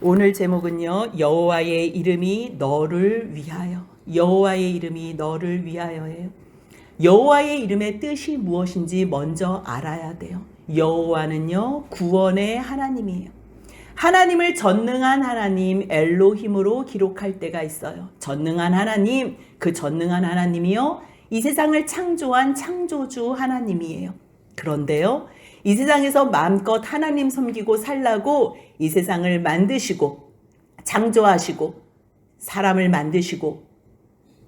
오늘 제목은요, 여호와의 이름이 너를 위하여. 여호와의 이름이 너를 위하여예요. 여호와의 이름의 뜻이 무엇인지 먼저 알아야 돼요. 여호와는요, 구원의 하나님이에요. 하나님을 전능한 하나님 엘로힘으로 기록할 때가 있어요. 전능한 하나님, 그 전능한 하나님이요, 이 세상을 창조한 창조주 하나님이에요. 그런데요, 이 세상에서 마음껏 하나님 섬기고 살라고 이 세상을 만드시고 창조하시고 사람을 만드시고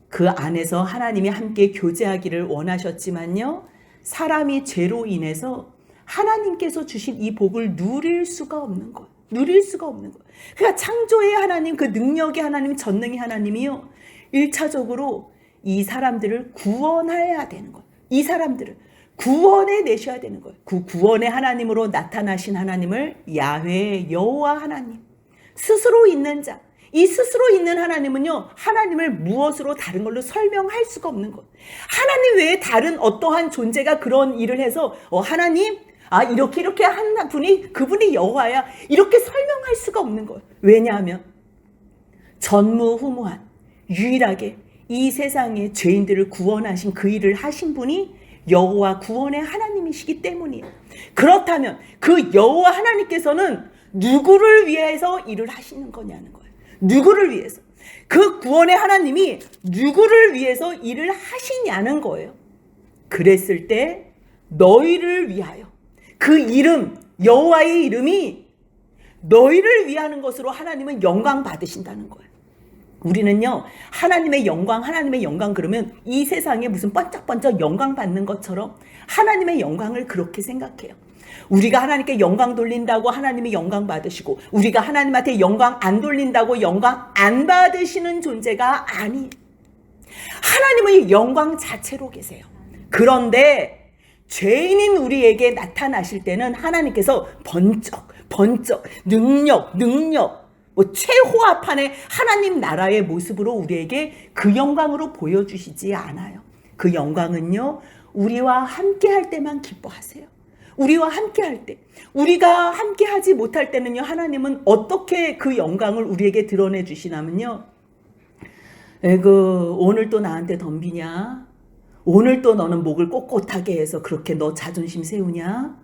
그 안에서 하나님이 함께 교제하기를 원하셨지만요, 사람이 죄로 인해서 하나님께서 주신 이 복을 누릴 수가 없는 거예요. 누릴 수가 없는 거예요. 그러니까 창조의 하나님, 그 능력의 하나님, 전능의 하나님이요, 1차적으로 이 사람들을 구원해야 되는 거예요. 이 사람들을 구원해 내셔야 되는 거예요. 그 구원의 하나님으로 나타나신 하나님을 야훼 여호와 하나님, 스스로 있는 자, 이 스스로 있는 하나님은요, 하나님을 무엇으로 다른 걸로 설명할 수가 없는 거예요. 하나님 외에 다른 어떠한 존재가 그런 일을 해서 하나님, 이렇게 한 분이, 그분이 여호와야, 이렇게 설명할 수가 없는 거예요. 왜냐하면 전무후무한, 유일하게 이 세상의 죄인들을 구원하신 그 일을 하신 분이 여호와 구원의 하나님이시기 때문이에요. 그렇다면 그 여호와 하나님께서는 누구를 위해서 일을 하시는 거냐는 거예요. 누구를 위해서? 그 구원의 하나님이 누구를 위해서 일을 하시냐는 거예요. 그랬을 때 너희를 위하여, 그 이름, 여호와의 이름이 너희를 위하는 것으로 하나님은 영광 받으신다는 거예요. 우리는요, 하나님의 영광 그러면 이 세상에 무슨 번쩍번쩍 영광 받는 것처럼 하나님의 영광을 그렇게 생각해요. 우리가 하나님께 영광 돌린다고 하나님이 영광 받으시고, 우리가 하나님한테 영광 안 돌린다고 영광 안 받으시는 존재가 아니에요. 하나님은 영광 자체로 계세요. 그런데 죄인인 우리에게 나타나실 때는 하나님께서 번쩍 능력 최호합한의 하나님 나라의 모습으로 우리에게 그 영광으로 보여주시지 않아요. 그 영광은요, 우리와 함께 할 때만 기뻐하세요. 우리와 함께 할 때, 우리가 함께 하지 못할 때는요, 하나님은 어떻게 그 영광을 우리에게 드러내 주시냐면요, 오늘 또 나한테 덤비냐? 오늘 또 너는 목을 꼿꼿하게 해서 그렇게 너 자존심 세우냐?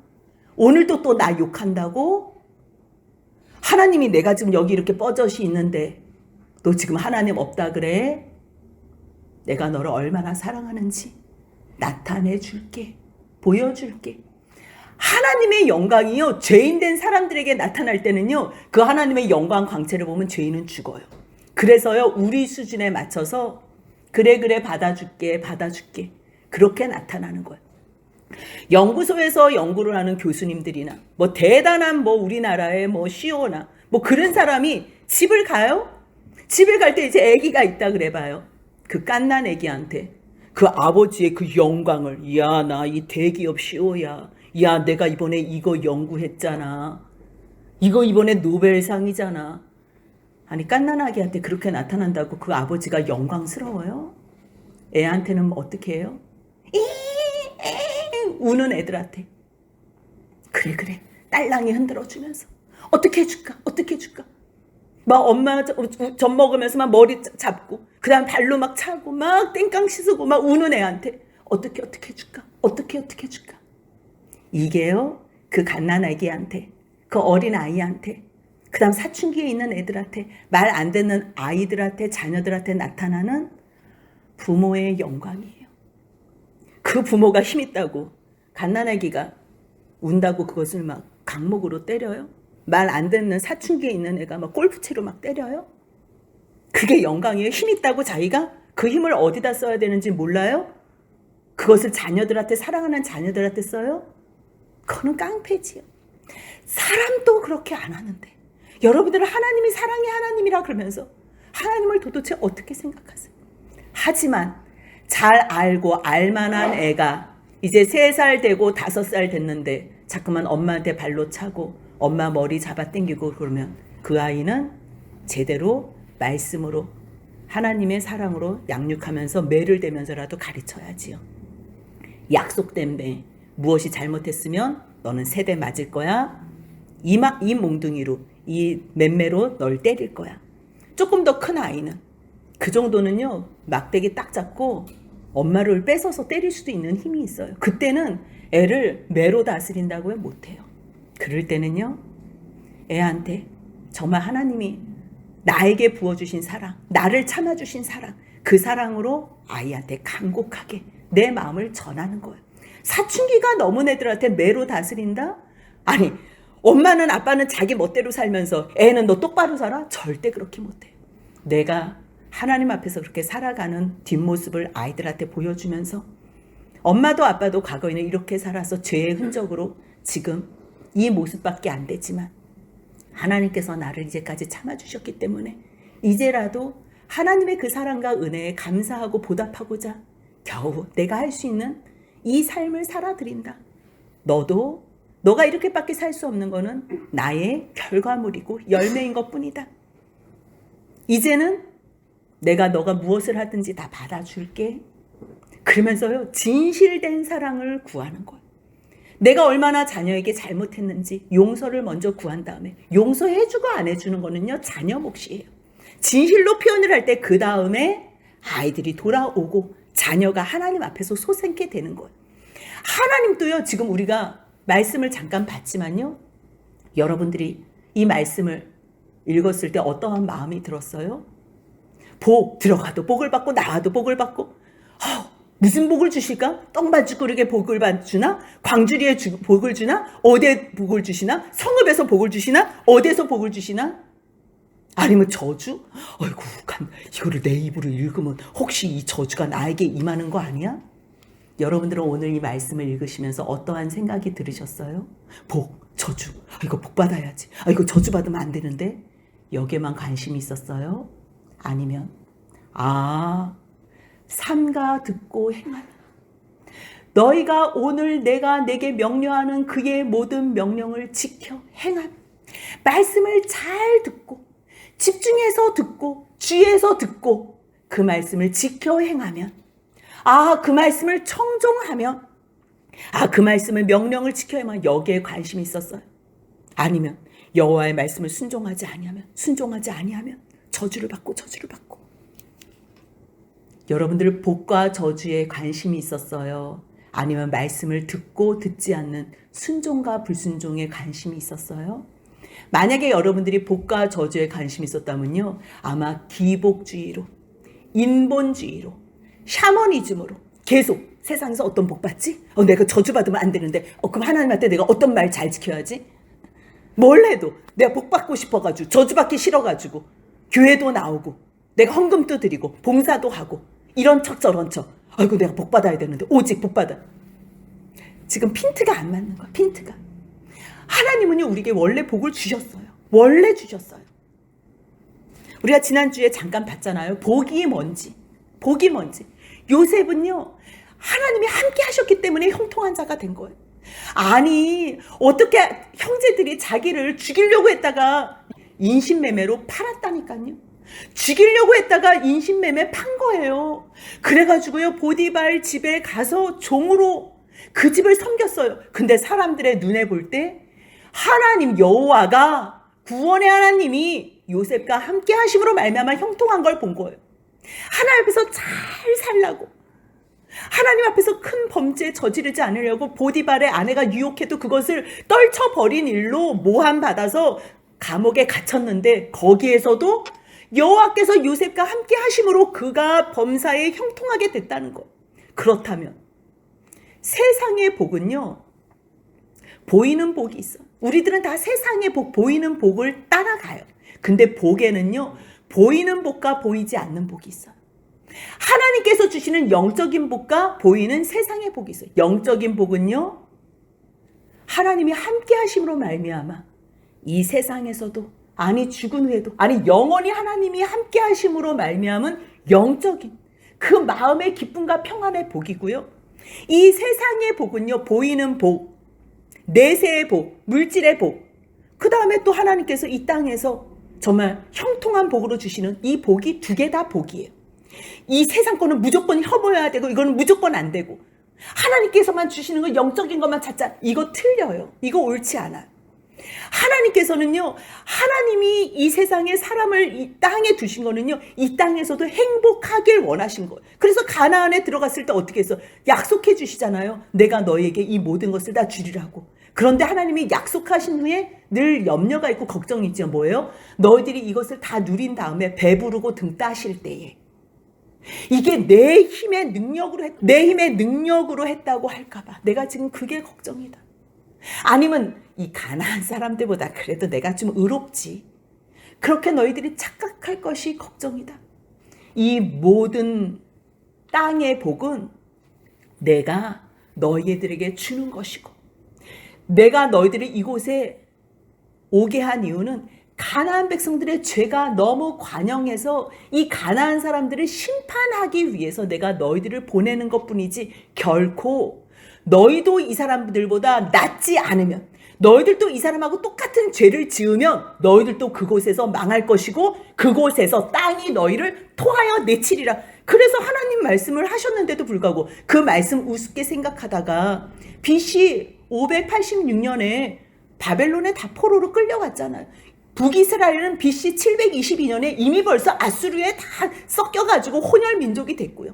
오늘 또 나 욕한다고? 하나님이 내가 지금 여기 이렇게 뻐젓이 있는데 너 지금 하나님 없다 그래? 내가 너를 얼마나 사랑하는지 나타내 줄게. 보여줄게. 하나님의 영광이요, 죄인된 사람들에게 나타날 때는요, 그 하나님의 영광 광채를 보면 죄인은 죽어요. 그래서요, 우리 수준에 맞춰서 그래 받아줄게 그렇게 나타나는 거예요. 연구소에서 연구를 하는 교수님들이나 대단한 우리나라의 CEO나 그런 사람이 집을 가요? 집을 갈 때 이제 아기가 있다 그래 봐요. 그 갓난 아기한테 그 아버지의 그 영광을, 야, 나 이 대기업 CEO야, 야, 내가 이번에 이거 연구했잖아, 이거 이번에 노벨상이잖아. 아니, 갓난 아기한테 그렇게 나타난다고 그 아버지가 영광스러워요? 애한테는 어떻게 해요? 우는 애들한테 그래 딸랑이 흔들어주면서 어떻게 해줄까 엄마 젖 먹으면서 막 머리 잡고 그 다음 발로 막 차고 막 땡깡 씻고 막 우는 애한테 어떻게 해줄까 이게요, 그 갓난아기한테, 그 어린 아이한테, 그 다음 사춘기에 있는 애들한테, 말 안 듣는 아이들한테, 자녀들한테 나타나는 부모의 영광이에요. 그 부모가 힘있다고 갓난아기가 운다고 그것을 막 강목으로 때려요? 말 안 듣는 사춘기에 있는 애가 막 골프채로 막 때려요? 그게 영광이에요? 힘있다고 자기가 그 힘을 어디다 써야 되는지 몰라요? 그것을 자녀들한테, 사랑하는 자녀들한테 써요? 그거는 깡패지요. 사람도 그렇게 안 하는데 여러분들은 하나님이 사랑의 하나님이라 그러면서 하나님을 도대체 어떻게 생각하세요? 하지만 잘 알고 알만한 애가 이제 3살 되고 5살 됐는데 자꾸만 엄마한테 발로 차고 엄마 머리 잡아당기고 그러면 그 아이는 제대로 말씀으로 하나님의 사랑으로 양육하면서 매를 대면서라도 가르쳐야지요. 약속된 매, 무엇이 잘못했으면 너는 세대 맞을 거야. 이 몽둥이로 이 맴매로 널 때릴 거야. 조금 더 큰 아이는 그 정도는요, 막대기 딱 잡고 엄마를 뺏어서 때릴 수도 있는 힘이 있어요. 그때는 애를 매로 다스린다고요? 못해요. 그럴 때는요, 애한테 정말 하나님이 나에게 부어주신 사랑, 나를 참아주신 사랑, 그 사랑으로 아이한테 간곡하게 내 마음을 전하는 거예요. 사춘기가 넘은 애들한테 매로 다스린다? 아니, 엄마는 아빠는 자기 멋대로 살면서 애는 너 똑바로 살아? 절대 그렇게 못해요. 내가 하나님 앞에서 그렇게 살아가는 뒷모습을 아이들한테 보여주면서 엄마도 아빠도 과거에는 이렇게 살아서 죄의 흔적으로 지금 이 모습밖에 안 되지만 하나님께서 나를 이제까지 참아주셨기 때문에 이제라도 하나님의 그 사랑과 은혜에 감사하고 보답하고자 겨우 내가 할 수 있는 이 삶을 살아드린다. 너도 너가 이렇게밖에 살 수 없는 거는 나의 결과물이고 열매인 것뿐이다. 이제는 내가 너가 무엇을 하든지 다 받아줄게. 그러면서요, 진실된 사랑을 구하는 거예요. 내가 얼마나 자녀에게 잘못했는지 용서를 먼저 구한 다음에, 용서해주고 안 해주는 거는요, 자녀 몫이에요. 진실로 표현을 할 때 그 다음에 아이들이 돌아오고 자녀가 하나님 앞에서 솟게 되는 거예요. 하나님도요, 지금 우리가 말씀을 잠깐 봤지만요, 여러분들이 이 말씀을 읽었을 때 어떠한 마음이 들었어요? 들어가도 복을 받고 나와도 복을 받고, 무슨 복을 주실까? 떡반죽거리에 복을 주나? 광주리에 복을 주나? 어디에 복을 주시나? 성읍에서 복을 주시나? 어디에서 복을 주시나? 아니면 저주? 아이고, 이거를 내 입으로 읽으면 혹시 이 저주가 나에게 임하는 거 아니야? 여러분들은 오늘 이 말씀을 읽으시면서 어떠한 생각이 들으셨어요? 저주. 이거 복 받아야지. 이거 저주 받으면 안 되는데? 여기에만 관심이 있었어요? 아니면 삼가 듣고 행하라. 너희가 오늘 내가 내게 명령하는 그의 모든 명령을 지켜 행하라. 말씀을 잘 듣고 집중해서 듣고 주의해서 듣고 그 말씀을 지켜 행하면, 그 말씀을 청종하면, 그 말씀을 명령을 지켜 행하면, 여기에 관심이 있었어요? 아니면 여호와의 말씀을 순종하지 아니하면 저주를 받고 여러분들 복과 저주에 관심이 있었어요? 아니면 말씀을 듣고 듣지 않는 순종과 불순종에 관심이 있었어요? 만약에 여러분들이 복과 저주에 관심이 있었다면요, 아마 기복주의로, 인본주의로, 샤머니즘으로 계속 세상에서 어떤 복 받지? 내가 저주받으면 안 되는데 그럼 하나님한테 내가 어떤 말 잘 지켜야지? 뭘 해도 내가 복 받고 싶어가지고 저주받기 싫어가지고 교회도 나오고 내가 헌금도 드리고 봉사도 하고 이런 척 저런 척, 아이고 내가 복 받아야 되는데 오직 복 받아. 지금 핀트가 안 맞는 거야. 핀트가. 하나님은요, 우리에게 원래 복을 주셨어요. 원래 주셨어요. 우리가 지난주에 잠깐 봤잖아요. 복이 뭔지. 요셉은요, 하나님이 함께 하셨기 때문에 형통한 자가 된 거예요. 아니, 어떻게 형제들이 자기를 죽이려고 했다가 인신매매로 팔았다니까요. 죽이려고 했다가 인신매매 판 거예요. 그래가지고요, 보디발 집에 가서 종으로 그 집을 섬겼어요. 근데 사람들의 눈에 볼 때 하나님 여호와가, 구원의 하나님이 요셉과 함께 하심으로 말미암아 형통한 걸 본 거예요. 하나님 앞에서 잘 살라고, 하나님 앞에서 큰 범죄 저지르지 않으려고 보디발의 아내가 유혹해도 그것을 떨쳐버린 일로 모함받아서 감옥에 갇혔는데, 거기에서도 여호와께서 요셉과 함께 하심으로 그가 범사에 형통하게 됐다는 것. 그렇다면 세상의 복은요, 보이는 복이 있어. 우리들은 다 세상의 복, 보이는 복을 따라가요. 근데 복에는요, 보이는 복과 보이지 않는 복이 있어요. 하나님께서 주시는 영적인 복과 보이는 세상의 복이 있어요. 영적인 복은요, 하나님이 함께 하심으로 말미암아 이 세상에서도, 아니 죽은 후에도, 아니 영원히 하나님이 함께 하심으로 말미암은 영적인 그 마음의 기쁨과 평안의 복이고요. 이 세상의 복은요, 보이는 복, 내세의 복, 물질의 복, 그 다음에 또 하나님께서 이 땅에서 정말 형통한 복으로 주시는 이 복이 두 개 다 복이에요. 이 세상 거는 무조건 혐오해야 되고 이거는 무조건 안 되고, 하나님께서만 주시는 건 영적인 것만 찾자, 이거 틀려요. 이거 옳지 않아요. 하나님께서는요, 하나님이 이 세상에 사람을 이 땅에 두신 거는요, 이 땅에서도 행복하길 원하신 거예요. 그래서 가나안에 들어갔을 때 어떻게 했어? 약속해 주시잖아요. 내가 너에게 이 모든 것을 다 주리라고. 그런데 하나님이 약속하신 후에 늘 염려가 있고 걱정이 있죠. 뭐예요? 너희들이 이것을 다 누린 다음에 배부르고 등 따실 때에 이게 내 힘의 능력으로 했다고 할까봐 내가 지금 그게 걱정이다. 아니면 이 가나안 사람들보다 그래도 내가 좀 의롭지. 그렇게 너희들이 착각할 것이 걱정이다. 이 모든 땅의 복은 내가 너희들에게 주는 것이고, 내가 너희들을 이곳에 오게 한 이유는 가나안 백성들의 죄가 너무 관영해서 이 가나안 사람들을 심판하기 위해서 내가 너희들을 보내는 것뿐이지, 결코 너희도 이 사람들보다 낫지 않으면, 너희들도 이 사람하고 똑같은 죄를 지으면 너희들도 그곳에서 망할 것이고 그곳에서 땅이 너희를 토하여 내치리라. 그래서 하나님 말씀을 하셨는데도 불구하고 그 말씀 우습게 생각하다가 BC 586년에 바벨론에 다 포로로 끌려갔잖아요. 북이스라엘은 BC 722년에 이미 벌써 아수르에 다 섞여가지고 혼혈 민족이 됐고요.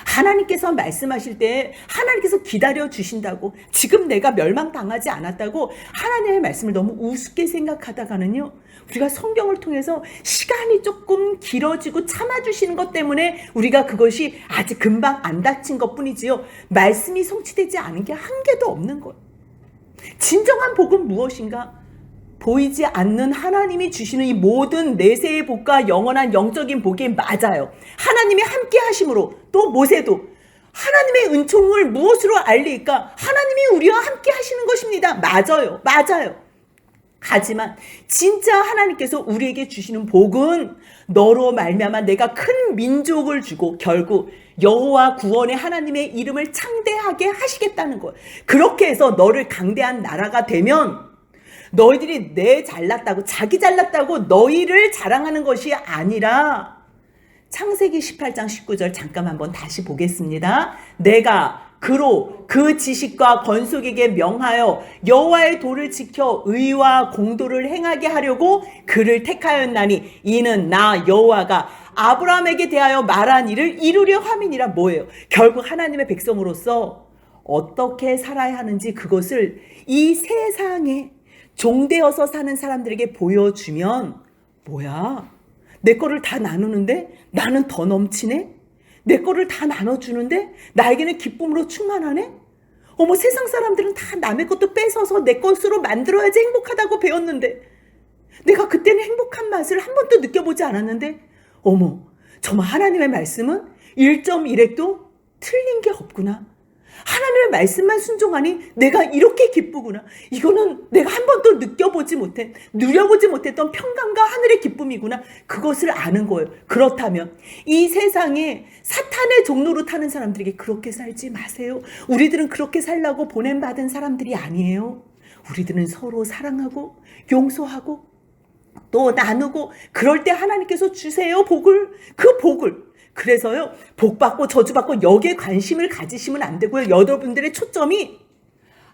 하나님께서 말씀하실 때 하나님께서 기다려 주신다고, 지금 내가 멸망당하지 않았다고 하나님의 말씀을 너무 우습게 생각하다가는요, 우리가 성경을 통해서 시간이 조금 길어지고 참아주시는 것 때문에 우리가 그것이 아직 금방 안 닥친 것뿐이지요, 말씀이 성취되지 않은 게 한 개도 없는 거예요. 진정한 복은 무엇인가? 보이지 않는 하나님이 주시는 이 모든 내세의 복과 영원한 영적인 복이 맞아요. 하나님이 함께 하심으로, 또 모세도 하나님의 은총을 무엇으로 알리까? 하나님이 우리와 함께 하시는 것입니다. 맞아요. 하지만 진짜 하나님께서 우리에게 주시는 복은 너로 말미암아 내가 큰 민족을 주고 결국 여호와 구원의 하나님의 이름을 창대하게 하시겠다는 거예요. 그렇게 해서 너를 강대한 나라가 되면 너희들이 내 잘났다고, 자기 잘났다고 너희를 자랑하는 것이 아니라, 창세기 18장 19절 잠깐 한번 다시 보겠습니다. 내가 그로 그 지식과 권속에게 명하여 여호와의 도를 지켜 의와 공도를 행하게 하려고 그를 택하였나니 이는 나 여호와가 아브라함에게 대하여 말한 일을 이루려 함이니라. 뭐예요? 결국 하나님의 백성으로서 어떻게 살아야 하는지 그것을 이 세상에 종되어서 사는 사람들에게 보여주면, 뭐야, 내 거를 다 나누는데 나는 더 넘치네? 내 거를 다 나눠주는데 나에게는 기쁨으로 충만하네? 어머, 세상 사람들은 다 남의 것도 뺏어서 내 것으로 만들어야지 행복하다고 배웠는데 내가 그때는 행복한 맛을 한 번도 느껴보지 않았는데, 어머, 정말 하나님의 말씀은 1.1핵도 틀린 게 없구나. 하나님의 말씀만 순종하니 내가 이렇게 기쁘구나. 이거는 내가 한 번도 누려보지 못했던 평강과 하늘의 기쁨이구나. 그것을 아는 거예요. 그렇다면 이 세상에 사탄의 종로로 타는 사람들에게 그렇게 살지 마세요. 우리들은 그렇게 살라고 보냄받은 사람들이 아니에요. 우리들은 서로 사랑하고 용서하고 또 나누고, 그럴 때 하나님께서 주세요, 복을. 그 복을. 그래서요, 복받고 저주받고 여기에 관심을 가지시면 안 되고요. 여러분들의 초점이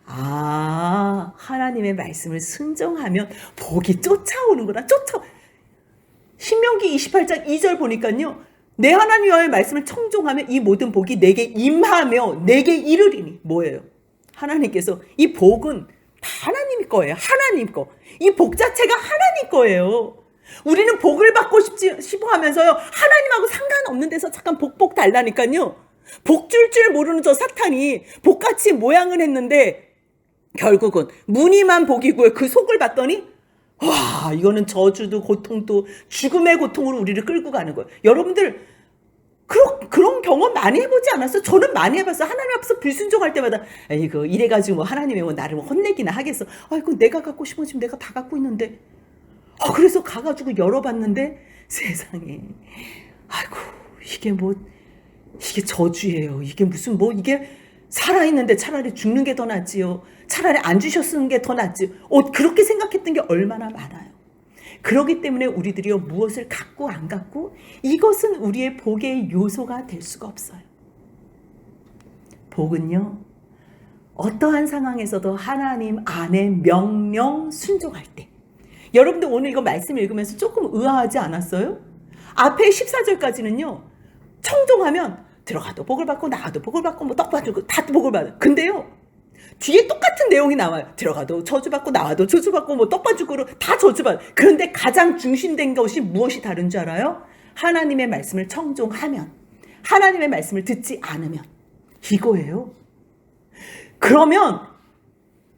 하나님의 말씀을 순종하면 복이 쫓아오는구나. 신명기 28장 2절 보니까요, 내 하나님 여호와의 말씀을 청종하면 이 모든 복이 내게 임하며 내게 이르리니. 뭐예요? 하나님께서 이 복은 하나님 거예요. 하나님 거. 이 복 자체가 하나님 거예요. 우리는 복을 받고 싶어 하면서요, 하나님하고 상관없는 데서 잠깐 복 달라니까요. 복 줄 모르는 저 사탄이 복같이 모양을 했는데 결국은 무늬만 복이고요. 그 속을 봤더니 와, 이거는 저주도 고통도 죽음의 고통으로 우리를 끌고 가는 거예요. 여러분들 그런 경험 많이 해보지 않았어요? 저는 많이 해봤어요. 하나님 앞에서 불순종할 때마다 이거 이래가지고 뭐 하나님이 뭐 나를 혼내기나 하겠어. 아이고, 내가 갖고 싶은 지금 내가 다 갖고 있는데. 그래서 가가지고 열어봤는데 세상에, 아이고, 이게 저주예요. 이게 무슨 이게 살아있는데 차라리 죽는 게 더 낫지요. 차라리 안 주셨는 게 더 낫지. 그렇게 생각했던 게 얼마나 많아요. 그렇기 때문에 우리들이요, 무엇을 갖고 안 갖고 이것은 우리의 복의 요소가 될 수가 없어요. 복은요, 어떠한 상황에서도 하나님 안에 명령 순종할 때. 여러분들 오늘 이거 말씀 읽으면서 조금 의아하지 않았어요? 앞에 14절까지는요. 청종하면 들어가도 복을 받고 나가도 복을 받고 뭐 떡 받고 다 복을 받아요. 근데요. 뒤에 똑같은 내용이 나와요. 들어가도 저주받고 나와도 저주받고 뭐 떡 받고 다 저주받아요. 그런데 가장 중심된 것이 무엇이 다른 줄 알아요? 하나님의 말씀을 청종하면, 하나님의 말씀을 듣지 않으면. 이거예요. 그러면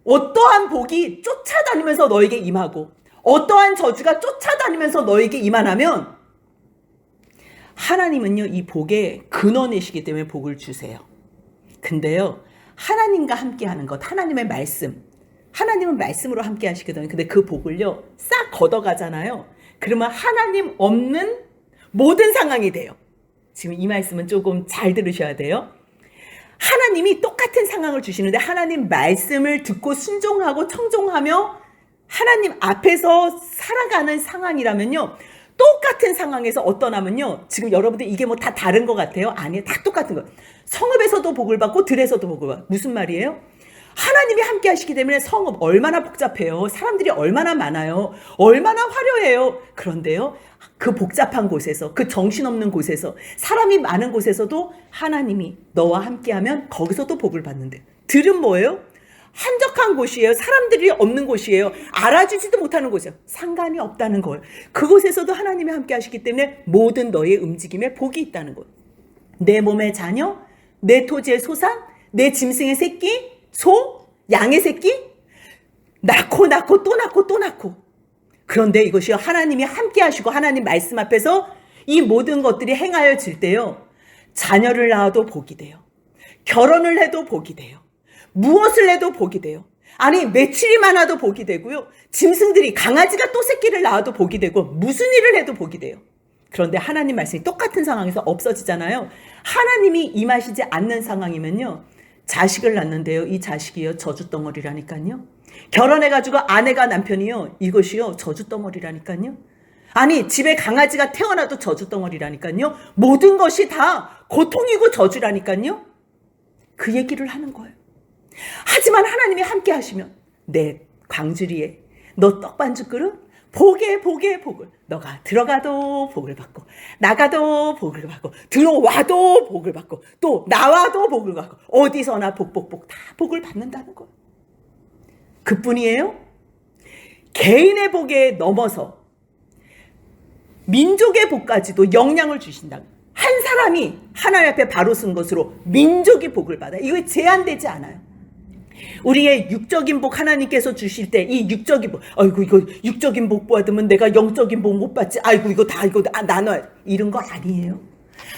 어떠한 복이 쫓아다니면서 너에게 임하고 어떠한 저주가 쫓아다니면서 너에게 임하냐면 하나님은요 이 복의 근원이시기 때문에 복을 주세요. 근데요 하나님과 함께하는 것, 하나님의 말씀, 하나님은 말씀으로 함께 하시거든요. 근데 그 복을요 싹 걷어가잖아요. 그러면 하나님 없는 모든 상황이 돼요. 지금 이 말씀은 조금 잘 들으셔야 돼요. 하나님이 똑같은 상황을 주시는데 하나님 말씀을 듣고 순종하고 청종하며 하나님 앞에서 살아가는 상황이라면요. 똑같은 상황에서 어떠냐면요. 지금 여러분들 이게 뭐 다 다른 것 같아요? 아니에요. 다 똑같은 거예요. 성읍에서도 복을 받고 들에서도 복을 받고. 무슨 말이에요? 하나님이 함께 하시기 때문에 성읍 얼마나 복잡해요. 사람들이 얼마나 많아요. 얼마나 화려해요. 그런데요. 그 복잡한 곳에서, 그 정신없는 곳에서, 사람이 많은 곳에서도 하나님이 너와 함께하면 거기서도 복을 받는데. 들은 뭐예요? 한적한 곳이에요. 사람들이 없는 곳이에요. 알아주지도 못하는 곳이에요. 상관이 없다는 거예요. 그곳에서도 하나님이 함께 하시기 때문에 모든 너의 움직임에 복이 있다는 거예요. 내 몸의 자녀, 내 토지의 소산, 내 짐승의 새끼, 소, 양의 새끼, 낳고 또 낳고 또 낳고. 그런데 이것이 하나님이 함께 하시고 하나님 말씀 앞에서 이 모든 것들이 행하여질 때요. 자녀를 낳아도 복이 돼요. 결혼을 해도 복이 돼요. 무엇을 해도 복이 돼요. 아니 며칠이 많아도 복이 되고요. 짐승들이 강아지가 또 새끼를 낳아도 복이 되고 무슨 일을 해도 복이 돼요. 그런데 하나님 말씀이 똑같은 상황에서 없어지잖아요. 하나님이 임하시지 않는 상황이면요. 자식을 낳는데요. 이 자식이요. 저주덩어리라니까요. 결혼해가지고 아내가 남편이요. 이것이요. 저주덩어리라니까요. 아니 집에 강아지가 태어나도 저주덩어리라니까요. 모든 것이 다 고통이고 저주라니까요. 그 얘기를 하는 거예요. 하지만 하나님이 함께 하시면 내 광주리에 너 떡반죽 그릇 복에 복을 너가 들어가도 복을 받고 나가도 복을 받고 들어와도 복을 받고 또 나와도 복을 받고 어디서나 복 다 복을 받는다는 거예요. 그뿐이에요? 개인의 복에 넘어서 민족의 복까지도 영향을 주신다. 한 사람이 하나님 앞에 바로 쓴 것으로 민족이 복을 받아요. 이거 제한되지 않아요. 우리의 육적인 복 하나님께서 주실 때 이 육적인 복, 아이고 이거 육적인 복 받으면 내가 영적인 복 못 받지. 아이고 이거 나눠야 이런 거 아니에요.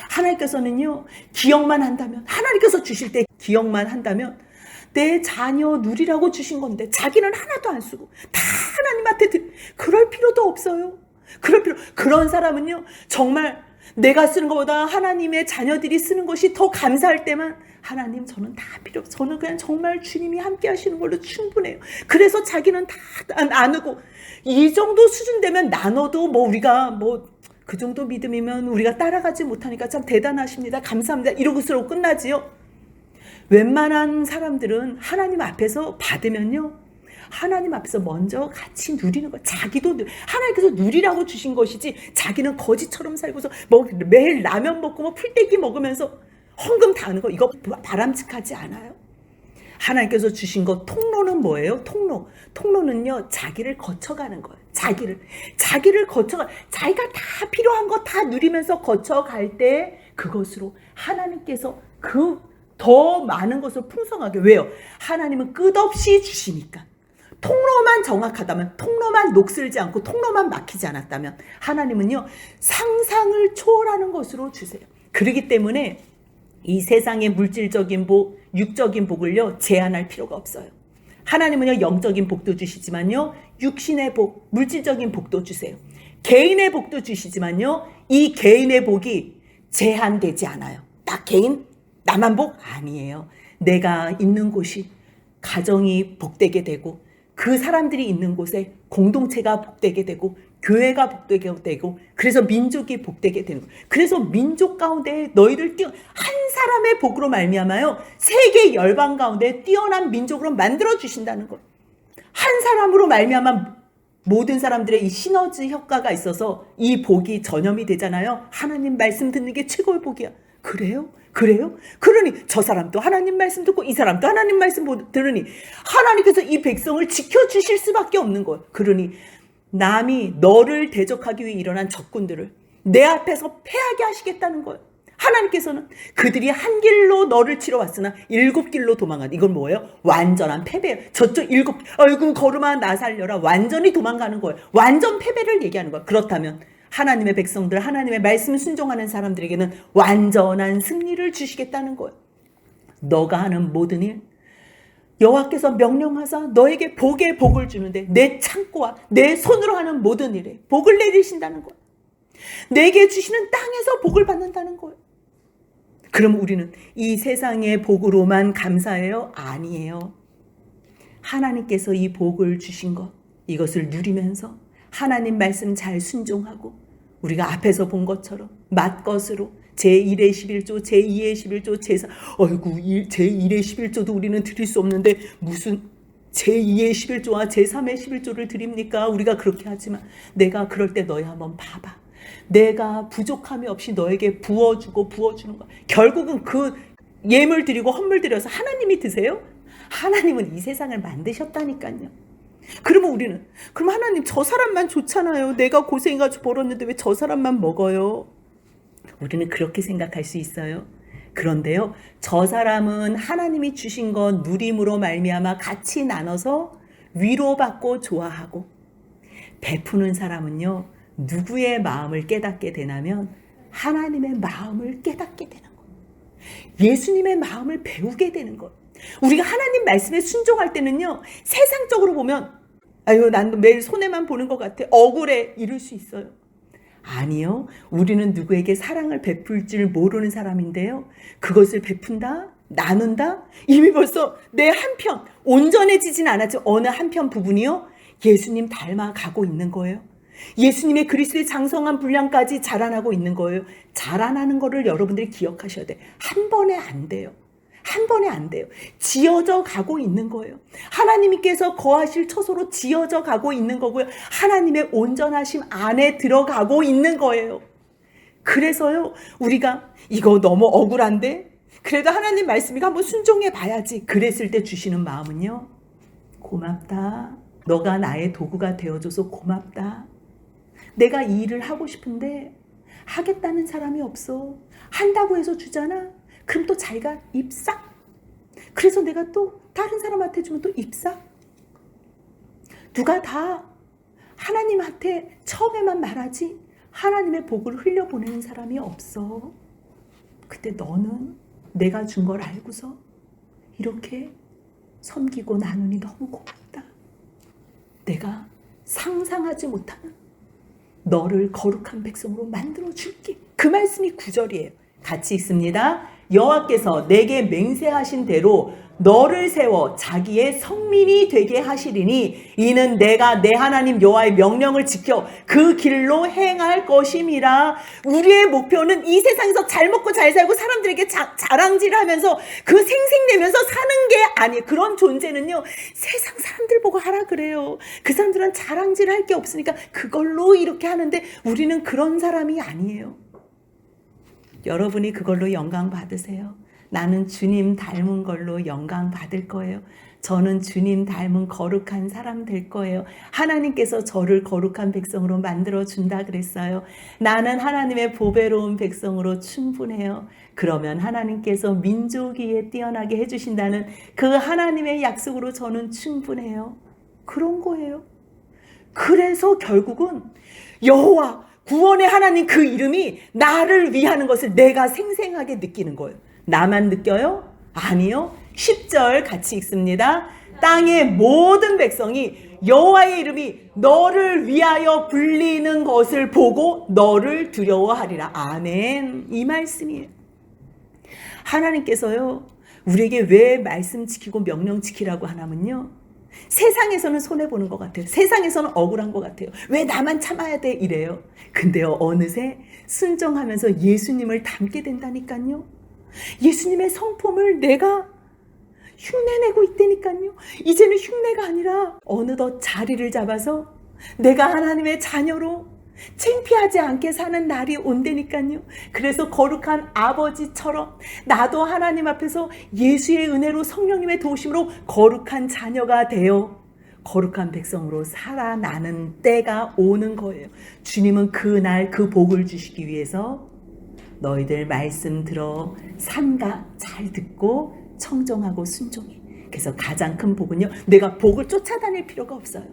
하나님께서는요 기억만 한다면, 하나님께서 주실 때 기억만 한다면 내 자녀 누리라고 주신 건데 자기는 하나도 안 쓰고 다 하나님한테 그럴 필요도 없어요. 그런 사람은요 정말 내가 쓰는 것보다 하나님의 자녀들이 쓰는 것이 더 감사할 때만 하나님 저는 다 필요 없어요. 저는 그냥 정말 주님이 함께 하시는 걸로 충분해요. 그래서 자기는 다 나누고 이 정도 수준 되면 나눠도 뭐 우리가 뭐 그 정도 믿음이면 우리가 따라가지 못하니까 참 대단하십니다. 감사합니다. 이러고서로 끝나지요. 웬만한 사람들은 하나님 앞에서 받으면요. 하나님 앞에서 먼저 같이 누리는 거예요. 자기도 하나님께서 누리라고 주신 것이지 자기는 거지처럼 살고서 뭐 매일 라면 먹고 뭐 풀떼기 먹으면서 헌금 다 하는 거 이거 바람직하지 않아요. 하나님께서 주신 거 통로는 뭐예요? 통로는요 자기를 거쳐가는 거예요. 자기를 거쳐가 자기가 다 필요한 거 다 누리면서 거쳐갈 때 그것으로 하나님께서 그 더 많은 것을 풍성하게. 왜요? 하나님은 끝없이 주시니까. 통로만 정확하다면, 통로만 녹슬지 않고 통로만 막히지 않았다면 하나님은요 상상을 초월하는 것으로 주세요. 그렇기 때문에 이 세상의 물질적인 복, 육적인 복을요 제한할 필요가 없어요. 하나님은요 영적인 복도 주시지만요 육신의 복, 물질적인 복도 주세요. 개인의 복도 주시지만요 이 개인의 복이 제한되지 않아요. 딱 개인 나만 복 아니에요. 내가 있는 곳이 가정이 복되게 되고 그 사람들이 있는 곳에 공동체가 복되게 되고 교회가 복되게 되고 그래서 민족이 복되게 되는 거예요. 그래서 민족 가운데 너희들 한 사람의 복으로 말미암아요. 세계 열방 가운데 뛰어난 민족으로 만들어 주신다는 거예요. 한 사람으로 말미암아 모든 사람들의 이 시너지 효과가 있어서 이 복이 전염이 되잖아요. 하나님 말씀 듣는 게 최고의 복이야. 그래요? 그래요? 그러니 저 사람도 하나님 말씀 듣고 이 사람도 하나님 말씀 들으니 하나님께서 이 백성을 지켜주실 수밖에 없는 거예요. 그러니 남이 너를 대적하기 위해 일어난 적군들을 내 앞에서 패하게 하시겠다는 거예요. 하나님께서는 그들이 한 길로 너를 치러 왔으나 7길로 도망간다. 이건 뭐예요? 완전한 패배예요. 저쪽 7, 아이고 걸음아 나 살려라. 완전히 도망가는 거예요. 완전 패배를 얘기하는 거예요. 그렇다면 하나님의 백성들, 하나님의 말씀 순종하는 사람들에게는 완전한 승리를 주시겠다는 거예요. 너가 하는 모든 일, 여호와께서 명령하사 너에게 복에 복을 주는데 내 창고와 내 손으로 하는 모든 일에 복을 내리신다는 거예요. 내게 주시는 땅에서 복을 받는다는 거예요. 그럼 우리는 이 세상의 복으로만 감사해요? 아니에요. 하나님께서 이 복을 주신 것, 이것을 누리면서 하나님 말씀 잘 순종하고 우리가 앞에서 본 것처럼 맛것으로 제1의 11조, 제2의 11조, 제1의 11조도 우리는 드릴 수 없는데 무슨 제2의 11조와 제3의 11조를 드립니까? 우리가 그렇게 하지만 내가 그럴 때 너희 한번 봐봐. 내가 부족함이 없이 너에게 부어주고 부어주는 거야. 결국은 그 예물 드리고 헌물 드려서 하나님이 드세요? 하나님은 이 세상을 만드셨다니까요. 그러면 우리는 그럼 하나님 저 사람만 좋잖아요. 내가 고생해가지고 벌었는데 왜 저 사람만 먹어요? 우리는 그렇게 생각할 수 있어요. 그런데요, 저 사람은 하나님이 주신 것 누림으로 말미암아 같이 나눠서 위로받고 좋아하고, 베푸는 사람은요 누구의 마음을 깨닫게 되냐면 하나님의 마음을 깨닫게 되는 거예요. 예수님의 마음을 배우게 되는 거예요. 우리가 하나님 말씀에 순종할 때는요 세상적으로 보면 아유 난 매일 손해만 보는 것 같아, 억울해, 이럴 수 있어요. 아니요, 우리는 누구에게 사랑을 베풀 줄 모르는 사람인데요, 그것을 베푼다, 나눈다, 이미 벌써 내 한편, 온전해지진 않았죠. 어느 한편 부분이요 예수님 닮아가고 있는 거예요. 예수님의 그리스도의 장성한 분량까지 자라나고 있는 거예요. 자라나는 거를 여러분들이 기억하셔야 돼요. 한 번에 안 돼요. 한 번에 안 돼요. 지어져 가고 있는 거예요. 하나님께서 거하실 처소로 지어져 가고 있는 거고요. 하나님의 온전하심 안에 들어가고 있는 거예요. 그래서요 우리가 이거 너무 억울한데 그래도 하나님 말씀이니까 한번 순종해 봐야지, 그랬을 때 주시는 마음은요, 고맙다. 너가 나의 도구가 되어줘서 고맙다. 내가 이 일을 하고 싶은데 하겠다는 사람이 없어. 한다고 해서 주잖아. 그럼 또 자기가 입싹. 그래서 내가 또 다른 사람한테 주면 또 입싹. 누가 다 하나님한테 처음에만 말하지 하나님의 복을 흘려보내는 사람이 없어. 그때 너는 내가 준 걸 알고서 이렇게 섬기고 나누니 너무 고맙다. 내가 상상하지 못하는 너를 거룩한 백성으로 만들어 줄게. 그 말씀이 9절이에요. 같이 읽습니다. 여호와께서 내게 맹세하신 대로 너를 세워 자기의 성민이 되게 하시리니 이는 내가 내 하나님 여호와의 명령을 지켜 그 길로 행할 것임이라. 우리의 목표는 이 세상에서 잘 먹고 잘 살고 사람들에게 자랑질하면서 그 생색내면서 사는 게 아니에요. 그런 존재는요 세상 사람들 보고 하라 그래요. 그 사람들은 자랑질할 게 없으니까 그걸로 이렇게 하는데 우리는 그런 사람이 아니에요. 여러분이 그걸로 영광 받으세요. 나는 주님 닮은 걸로 영광 받을 거예요. 저는 주님 닮은 거룩한 사람 될 거예요. 하나님께서 저를 거룩한 백성으로 만들어 준다 그랬어요. 나는 하나님의 보배로운 백성으로 충분해요. 그러면 하나님께서 민족 위에 뛰어나게 해주신다는 그 하나님의 약속으로 저는 충분해요. 그런 거예요. 그래서 결국은 여호와 구원의 하나님 그 이름이 나를 위하는 것을 내가 생생하게 느끼는 거예요. 나만 느껴요? 아니요. 10절 같이 읽습니다. 땅의 모든 백성이 여호와의 이름이 너를 위하여 불리는 것을 보고 너를 두려워하리라. 아멘. 이 말씀이에요. 하나님께서요 우리에게 왜 말씀 지키고 명령 지키라고 하냐면요, 세상에서는 손해보는 것 같아요. 세상에서는 억울한 것 같아요. 왜 나만 참아야 돼? 이래요. 근데요, 어느새 순종하면서 예수님을 닮게 된다니까요. 예수님의 성품을 내가 흉내내고 있다니까요. 이제는 흉내가 아니라 어느덧 자리를 잡아서 내가 하나님의 자녀로 창피하지 않게 사는 날이 온다니까요. 그래서 거룩한 아버지처럼 나도 하나님 앞에서 예수의 은혜로 성령님의 도우심으로 거룩한 자녀가 되어 거룩한 백성으로 살아나는 때가 오는 거예요. 주님은 그날 그 복을 주시기 위해서 너희들 말씀 들어 삼가 잘 듣고 청정하고 순종해. 그래서 가장 큰 복은요, 내가 복을 쫓아다닐 필요가 없어요.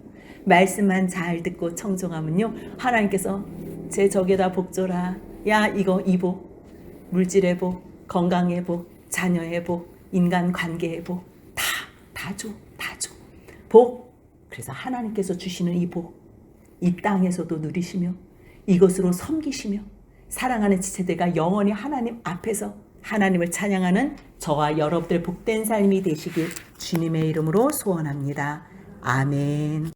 말씀만 잘 듣고 청정하면요, 하나님께서 제 적에다 복 줘라. 야, 이거 이 복, 물질의 복, 건강의 복, 자녀의 복, 인간관계의 복, 다 줘. 복. 그래서 하나님께서 주시는 이 복, 이 땅에서도 누리시며 이것으로 섬기시며 사랑하는 지체들과 영원히 하나님 앞에서 하나님을 찬양하는 저와 여러분들 복된 삶이 되시길 주님의 이름으로 소원합니다. 아멘.